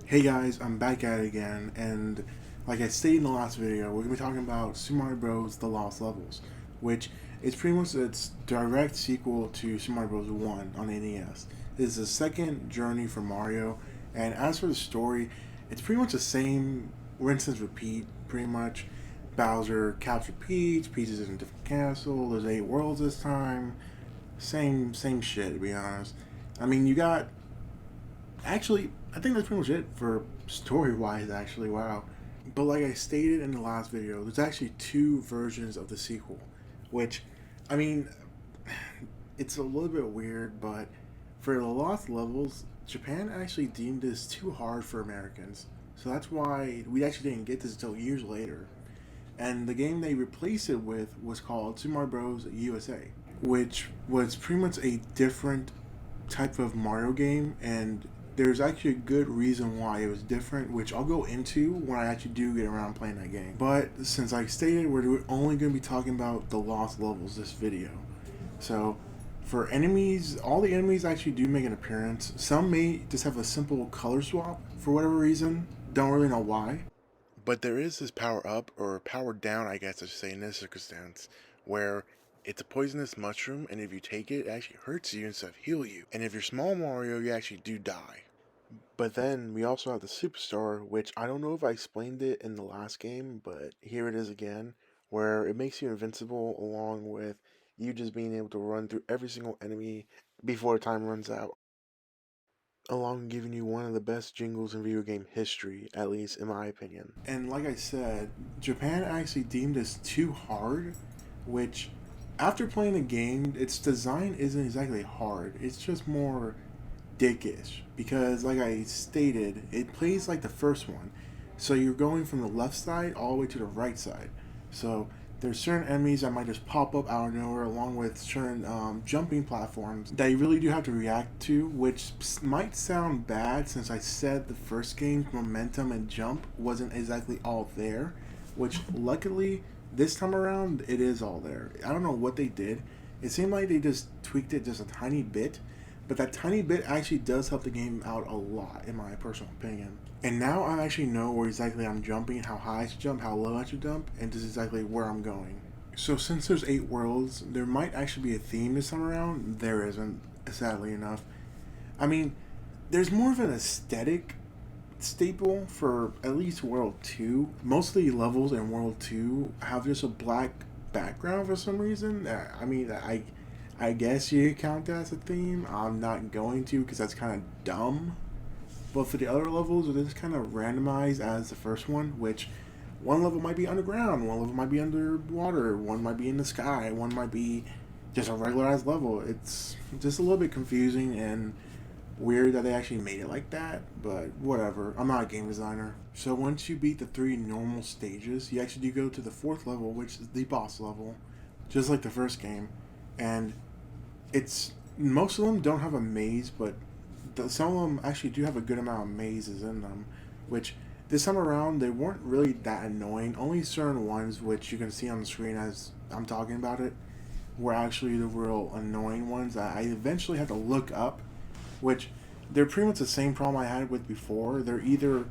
Hey guys, I'm back at it again, and like I stated in the last video, we're gonna be talking about Super Mario Bros. The Lost Levels, which is pretty much its direct sequel to Super Mario Bros. 1 on NES. It is the second journey for Mario, and as for the story, it's pretty much the same rinse and repeat, pretty much. Bowser captured Peach, Peach is in a different castle, there's 8 worlds this time. Same shit, to be honest. I mean, you got actually, I think that's pretty much it for story wise, actually. Wow. But like I stated in the last video, there's actually two versions of the sequel, which, I mean, it's a little bit weird, but for the Lost Levels, Japan actually deemed this too hard for Americans. So that's why we actually didn't get this until years later. And the game they replaced it with was called Super Mario Bros. USA, which was pretty much a different type of Mario game, and there's actually a good reason why it was different, which I'll go into when I actually do get around playing that game. But since I stated we're only going to be talking about the Lost Levels this video, so for enemies, all the enemies actually do make an appearance. Some may just have a simple color swap for whatever reason. Don't really know why. But there is this power up, or power down, I guess I should say, in this circumstance, where it's a poisonous mushroom, and if you take it, it actually hurts you instead of heal you. And if you're small Mario, you actually do die. But then we also have the Superstar, which I don't know if I explained it in the last game, but here it is again, where it makes you invincible along with you just being able to run through every single enemy before time runs out, along with giving you one of the best jingles in video game history, at least in my opinion. And like I said, Japan actually deemed this too hard, which after playing the game, its design isn't exactly hard. It's just more dickish because, like I stated, it plays like the first one. So you're going from the left side all the way to the right side. So there's certain enemies that might just pop up out of nowhere, along with certain jumping platforms that you really do have to react to, which might sound bad since I said the first game's momentum and jump wasn't exactly all there, which luckily this time around it is all there. I don't know what they did. It seemed like they just tweaked it just a tiny bit, but that tiny bit actually does help the game out a lot, in my personal opinion. And now I actually know where exactly I'm jumping, how high I should jump, how low I should jump, and just exactly where I'm going. So since there's 8 worlds, there might actually be a theme this time around. There isn't, sadly enough. I mean, there's more of an aesthetic staple for at least World 2. Mostly levels in World 2 have just a black background for some reason. I guess you could count that as a theme. I'm not going to because that's kind of dumb. But for the other levels, it is kind of randomized as the first one, which one level might be underground, one level might be underwater, one might be in the sky, one might be just a regularized level. It's just a little bit confusing and weird that they actually made it like that, but whatever. I'm not a game designer. So once you beat the 3 normal stages, you actually do go to the 4th level, which is the boss level, just like the first game. And it's most of them don't have a maze, but some of them actually do have a good amount of mazes in them, which this time around they weren't really that annoying. Only certain ones, which you can see on the screen as I'm talking about it, were actually the real annoying ones that I eventually had to look up, which they're pretty much the same problem I had with before. They're either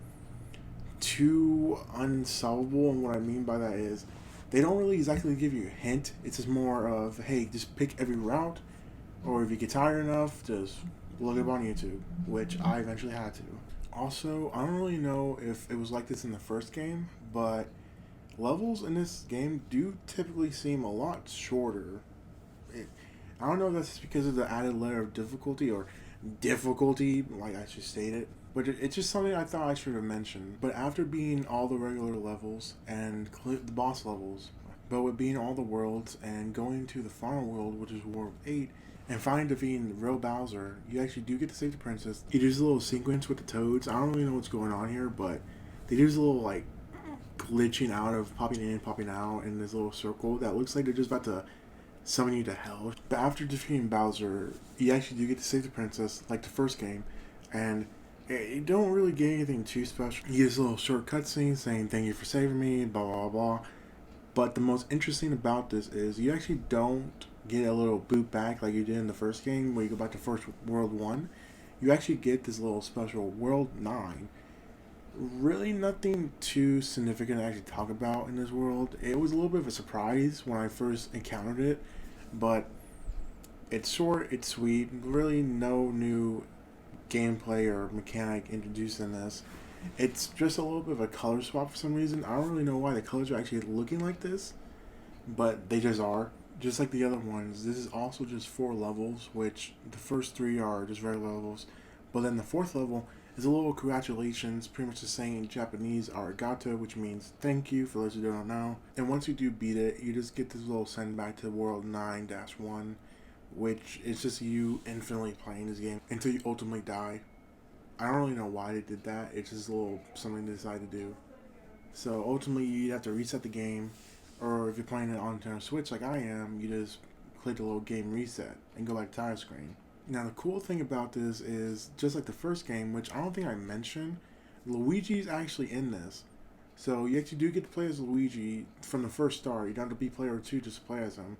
too unsolvable, and what I mean by that is they don't really exactly give you a hint. It's just more of, hey, just pick every route, or if you get tired enough, just look it up on YouTube, which I eventually had to. Also, I don't really know if it was like this in the first game, but levels in this game do typically seem a lot shorter. It, I don't know if that's because of the added layer of difficulty or difficulty, like I should state it, but it's just something I thought I should have mentioned. But after being all the regular levels and the boss levels, but with being all the worlds and going to the final world, which is World 8, and finally defeating the real Bowser, you actually do get to save the princess. You do this little sequence with the toads. I don't really know what's going on here, but they do this little like glitching out of popping in, popping out in this little circle that looks like they're just about to summon you to hell. But after defeating Bowser, you actually do get to save the princess, like the first game, and you don't really get anything too special. You get this little short cutscene saying thank you for saving me, blah blah blah. But the most interesting about this is you actually don't get a little boot back like you did in the first game where you go back to first World 1. You actually get this little special World 9, Really nothing too significant to actually talk about in this world. It was a little bit of a surprise when I first encountered it, but it's short, it's sweet, really no new gameplay or mechanic introduced in this. It's just a little bit of a color swap for some reason. I don't really know why the colors are actually looking like this, but they just are. Just like the other ones, this is also just 4 levels, which the first 3 are just regular levels. But then the fourth level is a little congratulations, pretty much the saying in Japanese, arigato, which means thank you for those who don't know. And once you do beat it, you just get this little send back to world 9-1, which is just you infinitely playing this game until you ultimately die. I don't really know why they did that. It's just a little something they decided to do. So ultimately, you have to reset the game, or if you're playing it on Nintendo Switch like I am, you just click the little game reset and go back to title screen. Now the cool thing about this is just like the first game, which I don't think I mentioned, Luigi's actually in this. So you actually do get to play as Luigi from the first start. You don't have to be player 2 just to play as him.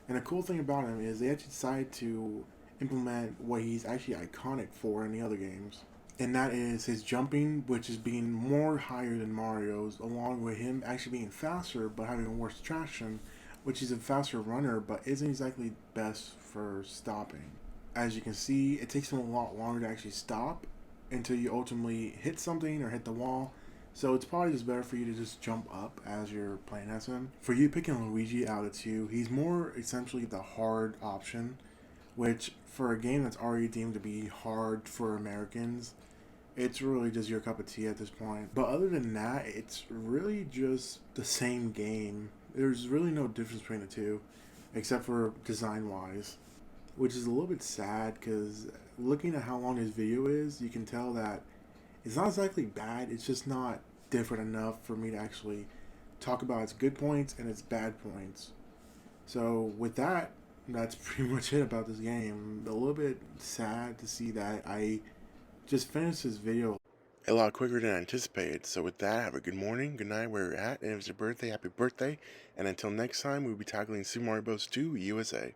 And the cool thing about him is they actually decided to implement what he's actually iconic for in the other games. And that is his jumping, which is being more higher than Mario's, along with him actually being faster but having worse traction, which is a faster runner but isn't exactly best for stopping. As you can see, it takes him a lot longer to actually stop until you ultimately hit something or hit the wall. So it's probably just better for you to just jump up as you're playing as him. For you picking Luigi out of 2, he's more essentially the hard option, which for a game that's already deemed to be hard for Americans, it's really just your cup of tea at this point. But other than that, it's really just the same game. There's really no difference between the two, except for design wise, which is a little bit sad because looking at how long this video is, you can tell that it's not exactly bad, it's just not different enough for me to actually talk about its good points and its bad points. So, with that, that's pretty much it about this game. A little bit sad to see that I just finished this video a lot quicker than I anticipated. So with that, have a good morning, good night, where you're at, and if it's your birthday, happy birthday. And until next time, we'll be tackling Super Mario Bros. 2 USA.